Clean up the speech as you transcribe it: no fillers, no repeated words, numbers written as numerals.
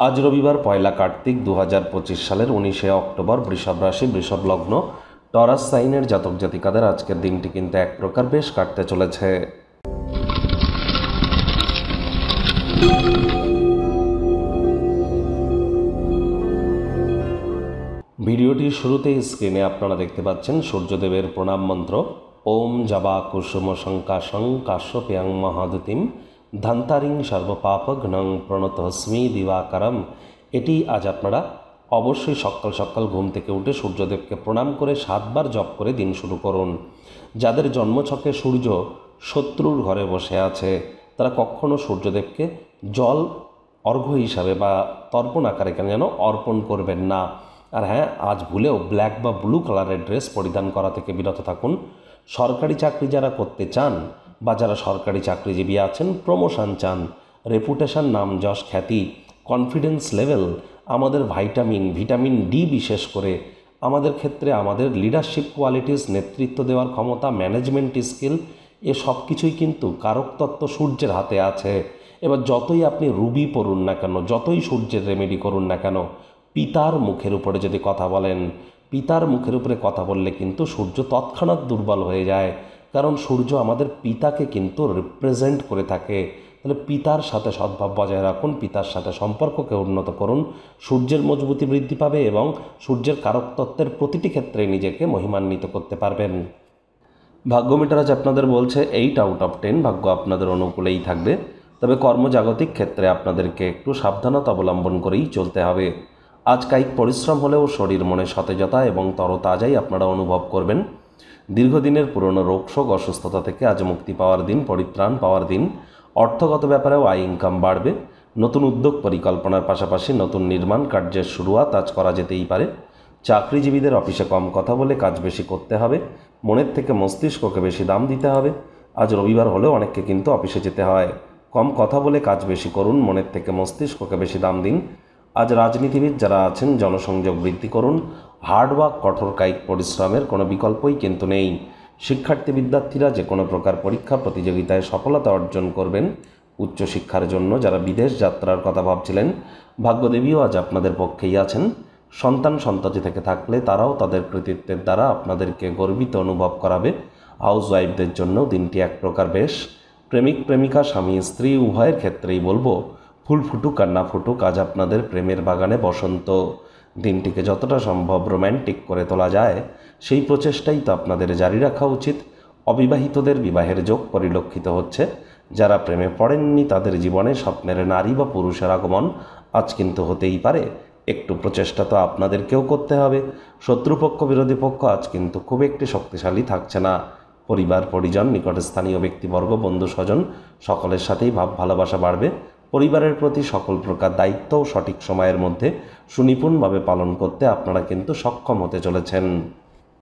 আজ রবিবার পয়লা কার্তিক 2025 সালের 19শে অক্টোবর। বৃষভ রাশি, বৃষভ লগ্ন, টরাস সাইনের জাতক জাতিকাদের আজকের দিনটি কিন্তু এক প্রকার বেশ কাটতে চলেছে। ভিডিওটির শুরুতেই স্ক্রিনে আপনারা দেখতে পাচ্ছেন সূর্যদেবের প্রণাম মন্ত্র, ওম জবা কুসুম শঙ্কাশং কাশ্যপ্যাং মহাদুতিম ধান্তারিং সর্বপাপঘ্নং প্রণতস্মি দিবাকরম। এটি আজ আপনারা অবশ্যই সকাল সকাল ঘুম থেকে উঠে সূর্যদেবকে প্রণাম করে 7 বার জপ করে দিন শুরু করুন। যাদের জন্মছকে সূর্য শত্রুর ঘরে বসে আছে তারা কখনো সূর্যদেবকে জল অর্ঘ্য হিসাবে বা তর্পণ আকারে কেন যেন অর্পণ করবেন না। আর হ্যাঁ, আজ ভুলেও ব্ল্যাক বা ব্লু কালারের ড্রেস পরিধান করা থেকে বিরত থাকুন। সরকারি চাকরি যারা করতে চান বা যারা সরকারি চাকরিজীবী আছেন, প্রমোশন চান, রেপুটেশন, নাম যশ খ্যাতি, কনফিডেন্স লেভেল, আমাদের ভিটামিন ডি বিশেষ করে আমাদের ক্ষেত্রে আমাদের লিডারশিপ কোয়ালিটিস, নেতৃত্ব দেওয়ার ক্ষমতা, ম্যানেজমেন্ট স্কিল, এ সব কিছুই কিন্তু কারকতত্ত্ব সূর্যের হাতে আছে। এবার যতই আপনি রুবি পড়ুন না কেন, যতই সূর্যের রেমেডি করুন না কেন, পিতার মুখের উপরে যদি কথা বলেন, পিতার মুখের উপরে কথা বললে কিন্তু সূর্য তৎক্ষণাৎ দুর্বল হয়ে যায়। কারণ সূর্য আমাদের পিতাকে কিন্তু রিপ্রেজেন্ট করে থাকে। তাহলে পিতার সাথে সদ্ভাব বজায় রাখুন, পিতার সাথে সম্পর্ককে উন্নত করুন, সূর্যের মজবুতি বৃদ্ধি পাবে এবং সূর্যের কারকতত্ত্বের প্রতিটি ক্ষেত্রে নিজেকে মহিমান্বিত করতে পারবেন। ভাগ্য মিটার আজ আপনাদের বলছে 8 আউট অফ 10, ভাগ্য আপনাদের অনুকূলেই থাকবে। তবে কর্মজাগতিক ক্ষেত্রে আপনাদেরকে একটু সাবধানতা অবলম্বন করেই চলতে হবে। আজ কায়িক পরিশ্রম হলেও শরীর মনে সতেজতা এবং তরতাজাই আপনারা অনুভব করবেন। দীর্ঘদিনের পুরনো রোগশোক, অসুস্থতা থেকে আজ মুক্তি পাওয়ার দিন, পরিত্রাণ পাওয়ার দিন। অর্থগত ব্যাপারেও আয় ইনকাম বাড়বে। নতুন উদ্যোগ পরিকল্পনার পাশাপাশি নতুন নির্মাণ কার্যের শুরুয়াত আজ করা যেতেই পারে। চাকরিজীবীদের অফিসে কম কথা বলে কাজ বেশি করতে হবে, মনের থেকে মস্তিষ্ককে বেশি দাম দিতে হবে। আজ রবিবার হলেও অনেককে কিন্তু অফিসে যেতে হয়। কম কথা বলে কাজ বেশি করুন, মনের থেকে মস্তিষ্ককে বেশি দাম দিন। আজ রাজনীতিবিদ যারা আছেন জনসংযোগ বৃদ্ধি করুন। হার্ডওয়ার্ক, কঠোর কায়িক পরিশ্রমের কোনো বিকল্পই কিন্তু নেই। শিক্ষার্থী বিদ্যার্থীরা যে কোনো প্রকার পরীক্ষা প্রতিযোগিতায় সফলতা অর্জন করবেন। উচ্চশিক্ষার জন্য যারা বিদেশ যাত্রার কথা ভাবছিলেন, ভাগ্যদেবীও আজ আপনাদের পক্ষেই আছেন। সন্তানসন্ততি থেকে থাকলে তারাও তাদের কৃতিত্বের দ্বারা আপনাদেরকে গর্বিত অনুভব করাবে। হাউস ওয়াইফদের জন্য দিনটি এক প্রকার বেশ। প্রেমিক প্রেমিকা, স্বামী স্ত্রী উভয়ের ক্ষেত্রেই বলবো, ফুল ফুটুক আর না ফুটুক, আজ আপনাদের প্রেমের বাগানে বসন্ত। দিনটিকে যতটা সম্ভব রোম্যান্টিক করে তোলা যায় সেই প্রচেষ্টাই তো আপনাদের জারি রাখা উচিত। অবিবাহিতদের বিবাহের যোগ পরিলক্ষিত হচ্ছে। যারা প্রেমে পড়েননি তাদের জীবনে স্বপ্নের নারী বা পুরুষের আগমন আজ কিন্তু হতেই পারে। একটু প্রচেষ্টা তো আপনাদেরকেও করতে হবে। শত্রুপক্ষ, বিরোধী পক্ষ আজ কিন্তু খুব একটি শক্তিশালী থাকছে না। পরিবার, পরিজন, নিকটস্থানীয় ব্যক্তিবর্গ, বন্ধু স্বজন সকলের সাথেই ভাব ভালোবাসা বাড়বে। পরিবারের প্রতি সকল প্রকার দায়িত্ব সঠিক সময়ের মধ্যে সুনিপুণভাবে পালন করতে আপনারা কিন্তু সক্ষম হতে চলেছেন।